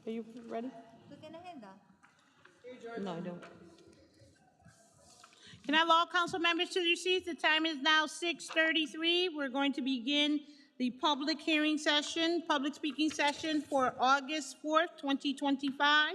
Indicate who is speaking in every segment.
Speaker 1: Are you ready? No, I don't. Can I have all council members to their seats? The time is now 6:33. We're going to begin the public hearing session, public speaking session for August 4th, 2025.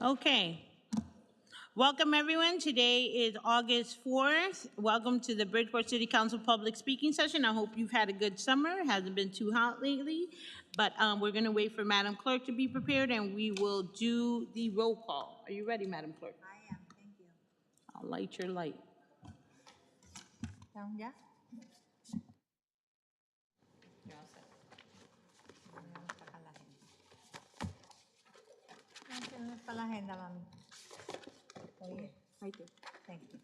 Speaker 1: Okay. Welcome, everyone. Today is August 4th. Welcome to the Bridgeport City Council public speaking session. I hope you've had a good summer. It hasn't been too hot lately, but we're going to wait for Madam Clerk to be prepared, and we will do the roll call. Are you ready, Madam Clerk?
Speaker 2: I am, thank you.
Speaker 1: I'll light your light.
Speaker 2: ¿Ya? ¿Dónde está la agenda, mami? Oye,
Speaker 1: Right there.
Speaker 2: thank you.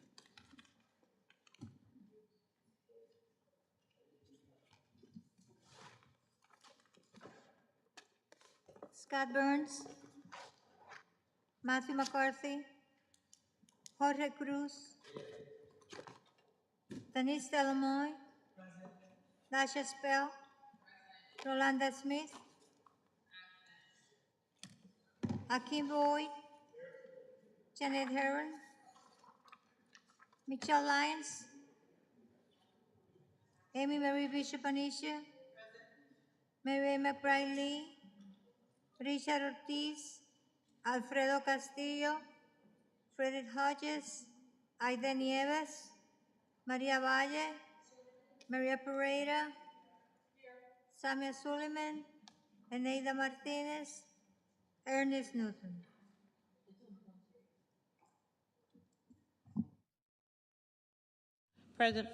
Speaker 2: Scott Burns, Matthew McCarthy, Jorge Cruz, Denise Delamoy, Dasha Spell, Rolanda Smith, Akeem Boyd, Janet Heron, Michelle Lyons, Amy Marie Bishop Anisha, Mary McBride Lee, Richard Ortiz, Alfredo Castillo, Frederick Hodges, Aida Nieves, Maria Valle, Maria Pereira, Samia Suleiman, Eneida Martinez, Ernest Newton.
Speaker 1: Present.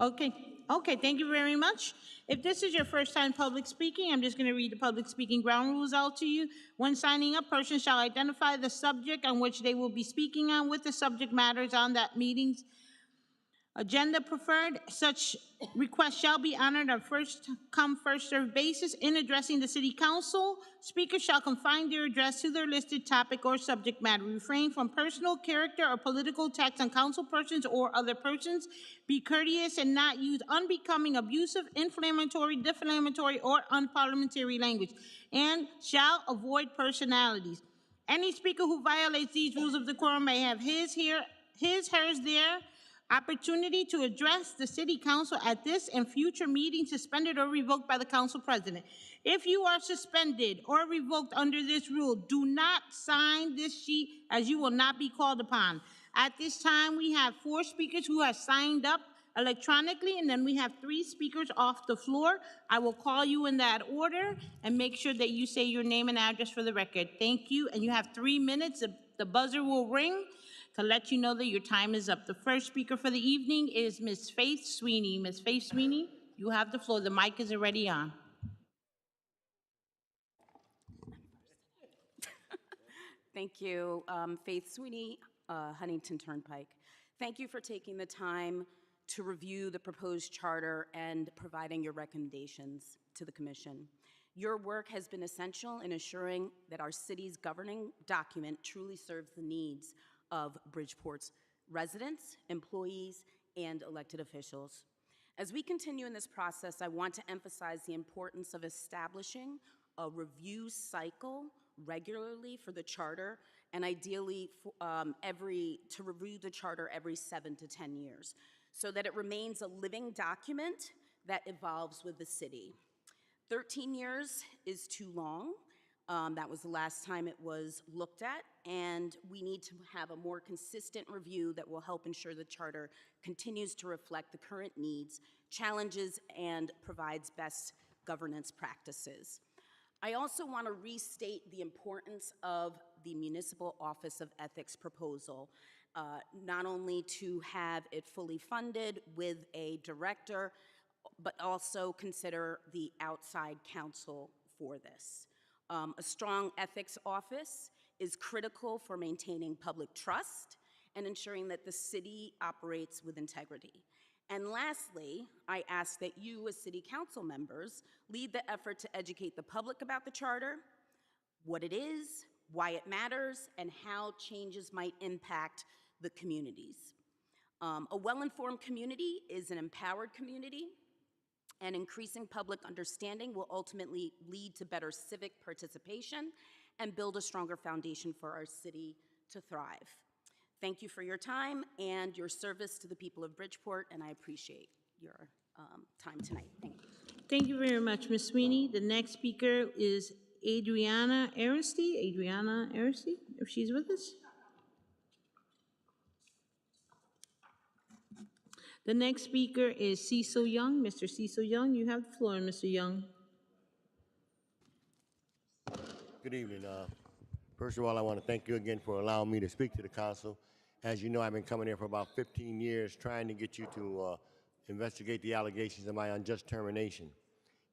Speaker 1: Okay, thank you very much. If this is your first time public speaking, I'm just going to read the public speaking ground rules out to you. When signing up, persons shall identify the subject on which they will be speaking on with the subject matters on that meeting's agenda preferred. Such requests shall be honored on first come, first served basis. In addressing the city council, speakers shall confine their address to their listed topic or subject matter. Refrain from personal character or political attacks on council persons or other persons. Be courteous and not use unbecoming, abusive, inflammatory, defamatory, or unparliamentary language, and shall avoid personalities. Any speaker who violates these rules of decorum may have hers, their opportunity to address the city council at this and future meetings suspended or revoked by the council president. If you are suspended or revoked under this rule, do not sign this sheet as you will not be called upon. At this time, we have 4 speakers who have signed up electronically, and then we have 3 speakers off the floor. I will call you in that order and make sure that you say your name and address for the record. Thank you, and you have 3 minutes. The buzzer will ring to let you know that your time is up. The first speaker for the evening is Ms. Faith Sweeney. Ms. Faith Sweeney, you have the floor. The mic is already on.
Speaker 3: Thank you. Faith Sweeney, Huntington Turnpike. Thank you for taking the time to review the proposed charter and providing your recommendations to the commission. Your work has been essential in assuring that our city's governing document truly serves the needs of Bridgeport's residents, employees, and elected officials. As we continue in this process, I want to emphasize the importance of establishing a review cycle regularly for the charter, and ideally to review the charter every 7 to 10 years, so that it remains a living document that evolves with the city. 13 years is too long. That was the last time it was looked at, and we need to have a more consistent review that will help ensure the charter continues to reflect the current needs, challenges, and provides best governance practices. I also want to restate the importance of the Municipal Office of Ethics proposal, not only to have it fully funded with a director, but also consider the outside counsel for this. A strong ethics office is critical for maintaining public trust and ensuring that the city operates with integrity. And lastly, I ask that you as city council members lead the effort to educate the public about the charter, what it is, why it matters, and how changes might impact the communities. A well-informed community is an empowered community, and increasing public understanding will ultimately lead to better civic participation and build a stronger foundation for our city to thrive. Thank you for your time and your service to the people of Bridgeport, and I appreciate your time tonight. Thank you.
Speaker 1: Thank you very much, Ms. Sweeney. The next speaker is Adriana Aristy. Adriana Aristy, if she's with us. The next speaker is Cecil Young. Mr. Cecil Young, you have the floor, Mr. Young.
Speaker 4: Good evening. First of all, I want to thank you again for allowing me to speak to the council. As you know, I've been coming here for about 15 years trying to get you to investigate the allegations of my unjust termination.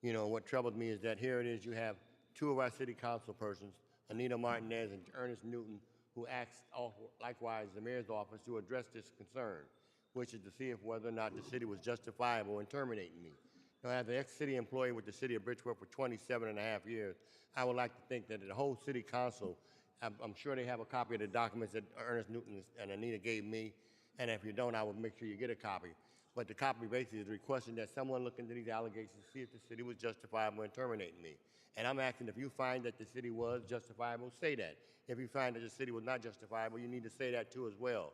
Speaker 4: You know, what troubled me is that here it is, you have two of our city council persons, Anita Martinez and Ernest Newton, who asked likewise the mayor's office to address this concern, which is to see if whether or not the city was justifiable in terminating me. Now, as an ex-city employee with the city of Bridgeport for 27.5 years, I would like to think that the whole city council, I'm sure they have a copy of the documents that Ernest Newton and Anita gave me, and if you don't, I will make sure you get a copy. But the copy basically is requesting that someone look into these allegations, see if the city was justifiable in terminating me. And I'm asking, if you find that the city was justifiable, say that. If you find that the city was not justifiable, you need to say that too as well.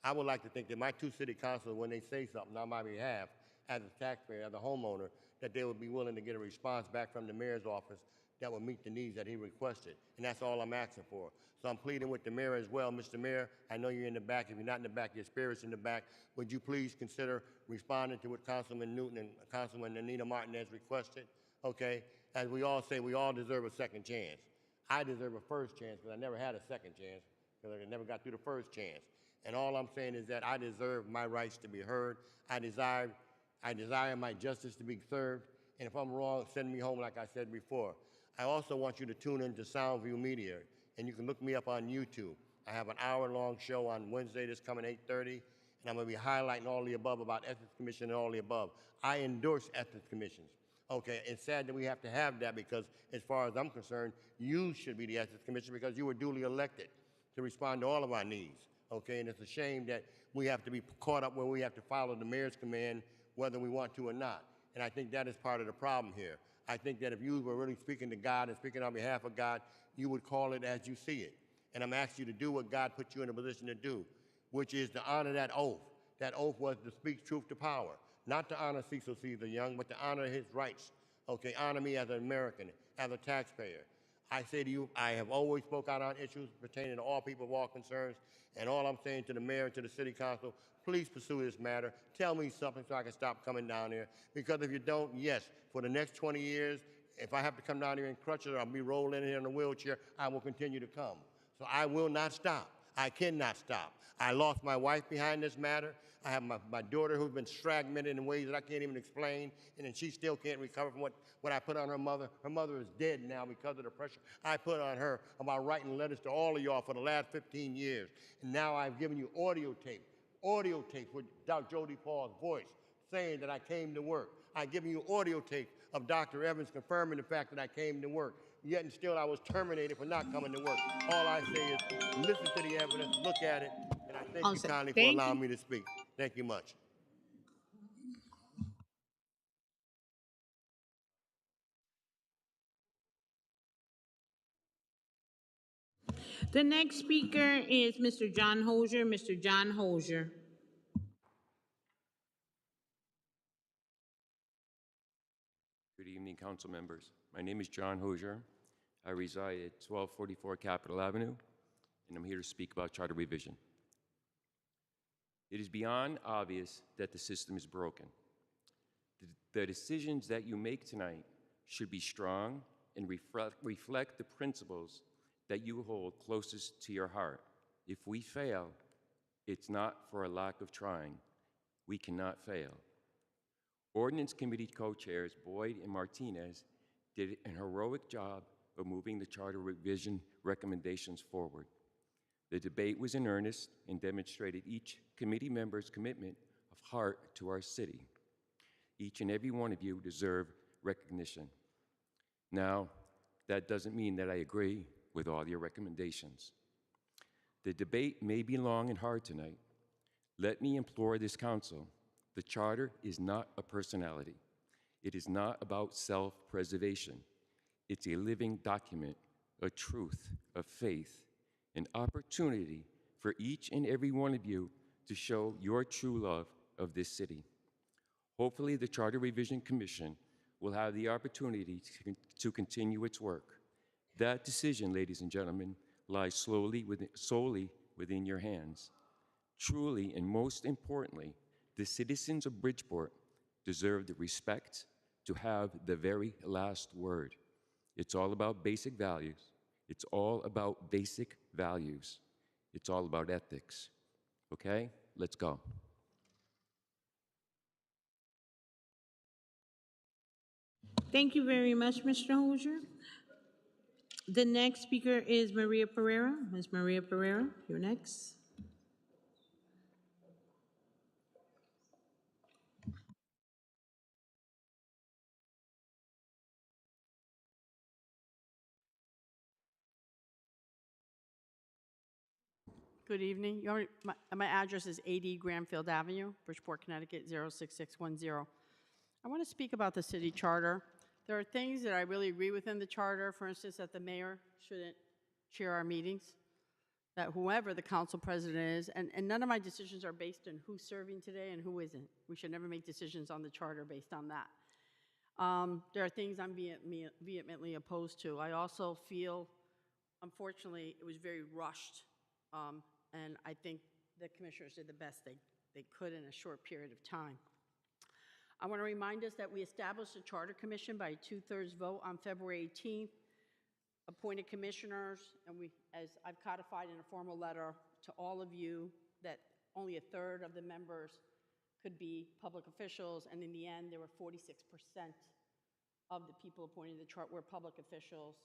Speaker 4: I would like to think that my two city councilors, when they say something on my behalf, as a taxpayer, as a homeowner, that they would be willing to get a response back from the mayor's office that would meet the needs that he requested. And that's all I'm asking for. So I'm pleading with the mayor as well. Mr. Mayor, I know you're in the back. If you're not in the back, your spirit's in the back. Would you please consider responding to what Councilman Newton and Councilman Anita Martinez requested? Okay? As we all say, we all deserve a second chance. I deserve a first chance because I never had a second chance because I never got through the first chance. And all I'm saying is that I deserve my rights to be heard. I desire my justice to be served. And if I'm wrong, send me home like I said before. I also want you to tune into Soundview Media, and you can look me up on YouTube. I have an hour-long show on Wednesday that's coming 8:30, and I'm going to be highlighting all the above about Ethics Commission and all the above. I endorse Ethics Commissions. Okay, it's sad that we have to have that because as far as I'm concerned, you should be the Ethics Commission because you were duly elected to respond to all of our needs. Okay, and it's a shame that we have to be caught up where we have to follow the mayor's command whether we want to or not. And I think that is part of the problem here. I think that if you were really speaking to God and speaking on behalf of God, you would call it as you see it. And I'm asking you to do what God put you in a position to do, which is to honor that oath. That oath was to speak truth to power, not to honor Cecil Caesar Young, but to honor his rights. Okay, honor me as an American, as a taxpayer. I say to you, I have always spoke out on issues pertaining to all people of all concerns, and all I'm saying to the mayor and to the city council, please pursue this matter. Tell me something so I can stop coming down here, because if you don't, yes, for the next 20 years, if I have to come down here in crutches or I'll be rolling in here in a wheelchair, I will continue to come. So I will not stop. I cannot stop. I lost my wife behind this matter. I have my daughter who's been fragmented in ways that I can't even explain, and then she still can't recover from what I put on her mother. Her mother is dead now because of the pressure I put on her about writing letters to all of y'all for the last 15 years. And now I've given you audio tape with Dr. Jody Paul's voice saying that I came to work. I've given you audio tape of Dr. Evans confirming the fact that I came to work. Yet and still I was terminated for not coming to work. All I say is listen to the evidence, look at it, and I thank you kindly for allowing me to speak. Thank you much.
Speaker 1: The next speaker is Mr. John Hosier. Mr. John Hosier.
Speaker 5: Good evening, council members. My name is John Hosier. I reside at 1244 Capitol Avenue, and I'm here to speak about charter revision. It is beyond obvious that the system is broken. The decisions that you make tonight should be strong and reflect the principles that you hold closest to your heart. If we fail, it's not for a lack of trying. We cannot fail. Ordinance Committee co-chairs Boyd and Martinez did an heroic job of moving the charter revision recommendations forward. The debate was in earnest and demonstrated each committee member's commitment of heart to our city. Each and every one of you deserve recognition. Now, that doesn't mean that I agree with all your recommendations. The debate may be long and hard tonight. Let me implore this council. The charter is not a personality. It is not about self-preservation. It's a living document, a truth, a faith, an opportunity for each and every one of you to show your true love of this city. Hopefully, the Charter Revision Commission will have the opportunity to continue its work. That decision, ladies and gentlemen, lies solely within your hands. Truly, and most importantly, the citizens of Bridgeport deserve the respect to have the very last word. It's all about basic values. It's all about basic values. It's all about ethics. Okay? Let's go.
Speaker 1: Thank you very much, Mr. Hozier. The next speaker is Maria Pereira. Ms. Maria Pereira, you're next.
Speaker 6: Good evening. My address is 80 Granfield Avenue, Bridgeport, Connecticut, 06610. I want to speak about the city charter. There are things that I really agree with in the charter, for instance, that the mayor shouldn't chair our meetings, that whoever the council president is, and none of my decisions are based on who's serving today and who isn't. We should never make decisions on the charter based on that. There are things I'm vehemently opposed to. I also feel, unfortunately, it was very rushed. And I think the commissioners did the best they could in a short period of time. I want to remind us that we established a charter commission by a 2/3 vote on February 18th, appointed commissioners, and as I've codified in a formal letter to all of you, that only 1/3 of the members could be public officials, and in the end, there were 46% of the people appointed to the chart were public officials,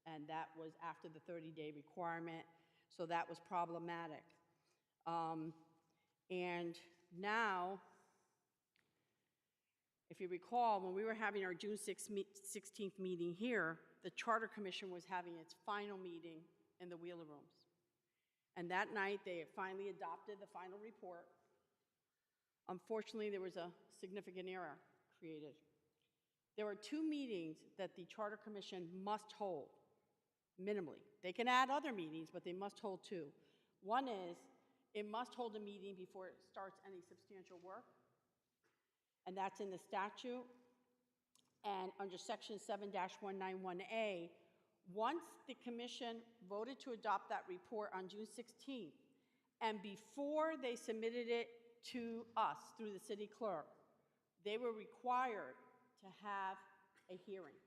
Speaker 6: and that was after the 30-day requirement. So that was problematic. And now, if you recall, when we were having our June 16th meeting here, the Charter Commission was having its final meeting in the Wheeler Rooms. And that night, they finally adopted the final report. Unfortunately, there was a significant error created. There are 2 meetings that the Charter Commission must hold. Minimally. They can add other meetings, but they must hold 2. One is, it must hold a meeting before it starts any substantial work, and that's in the statute. And under section 7-191A, once the commission voted to adopt that report on June 16th, and before they submitted it to us through the city clerk, they were required to have a hearing.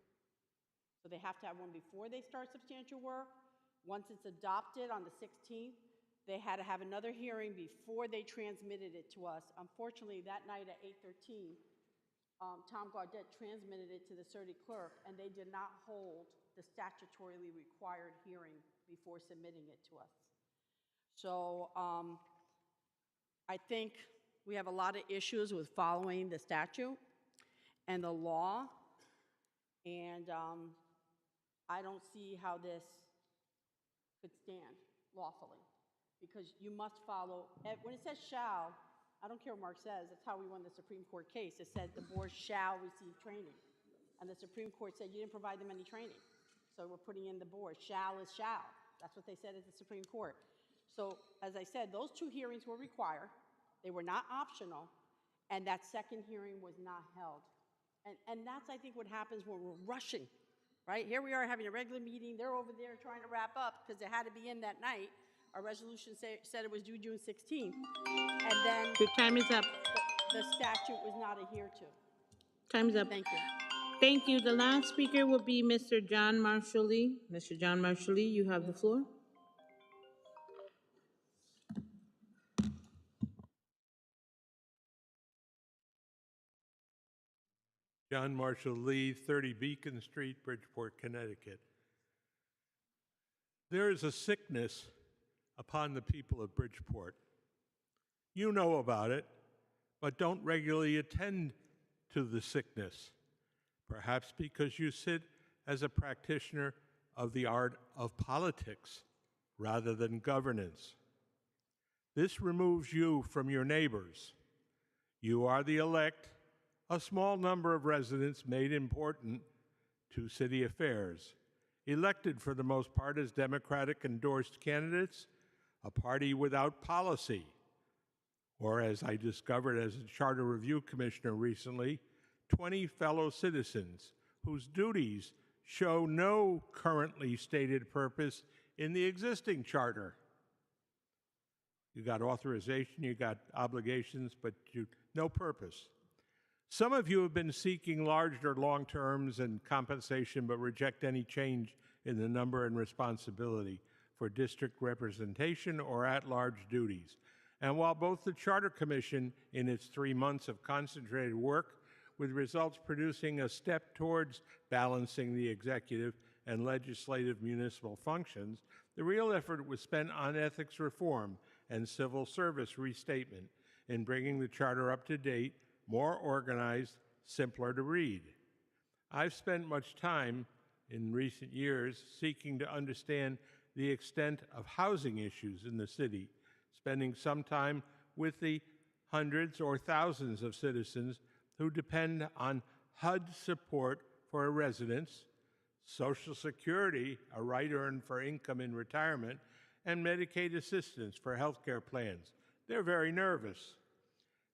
Speaker 6: So they have to have one before they start substantial work. Once it's adopted on the 16th, they had to have another hearing before they transmitted it to us. Unfortunately, that night at 8:13, Tom Gaudette transmitted it to the city clerk, and they did not hold the statutorily required hearing before submitting it to us. So I think we have a lot of issues with following the statute and the law, and I don't see how this could stand lawfully, because you must follow, when it says shall, I don't care what Mark says, that's how we won the Supreme Court case. It said the board shall receive training. And the Supreme Court said you didn't provide them any training. So we're putting in the board, shall is shall. That's what they said at the Supreme Court. So as I said, those 2 hearings were required. They were not optional. And that second hearing was not held. And that's, I think, what happens when we're rushing right? Here we are having a regular meeting, they're over there trying to wrap up because it had to be in that night. Our resolution said it was due June 16th, and then
Speaker 1: Your time is up.
Speaker 6: the statute was not adhered to.
Speaker 1: Time's up.
Speaker 6: Thank you.
Speaker 1: Thank you. The last speaker will be Mr. John Marshall Lee. Mr. John Marshall Lee, you have the floor.
Speaker 7: John Marshall Lee, 30 Beacon Street, Bridgeport, Connecticut. There is a sickness upon the people of Bridgeport. You know about it, but don't regularly attend to the sickness, perhaps because you sit as a practitioner of the art of politics rather than governance. This removes you from your neighbors. You are the elect, a small number of residents made important to city affairs, elected for the most part as Democratic-endorsed candidates, a party without policy, or as I discovered as a Charter Review Commissioner recently, 20 fellow citizens whose duties show no currently stated purpose in the existing charter. You got authorization, you got obligations, but no purpose. Some of you have been seeking large or long terms and compensation, but reject any change in the number and responsibility for district representation or at-large duties. And while both the Charter Commission, in its 3 months of concentrated work, with results producing a step towards balancing the executive and legislative municipal functions, the real effort was spent on ethics reform and civil service restatement in bringing the Charter up to date, more organized, simpler to read. I've spent much time in recent years seeking to understand the extent of housing issues in the city, spending some time with the hundreds or thousands of citizens who depend on HUD support for a residence, Social Security, a right earned for income in retirement, and Medicaid assistance for health care plans. They're very nervous.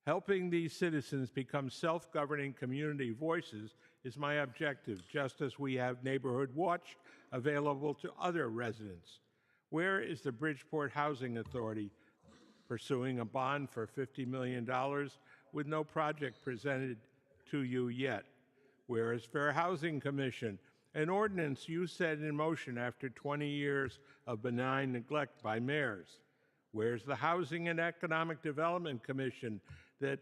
Speaker 7: Helping these citizens become self-governing community voices is my objective, just as we have Neighborhood Watch available to other residents. Where is the Bridgeport Housing Authority pursuing a bond for $50 million with no project presented to you yet? Where is Fair Housing Commission, an ordinance you set in motion after 20 years of benign neglect by mayors? Where's the Housing and Economic Development Commission that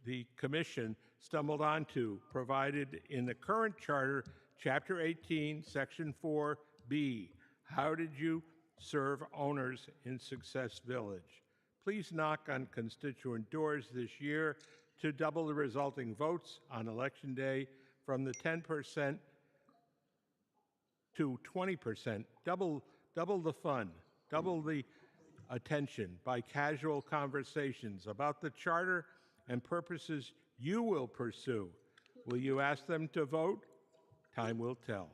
Speaker 7: the commission stumbled onto, provided in the current charter, Chapter 18, Section 4B? How did you serve owners in Success Village? Please knock on constituent doors this year to double the resulting votes on Election Day from the 10% to 20%. Double the fun, double the attention by casual conversations about the charter and purposes you will pursue. Will you ask them to vote? Time will tell.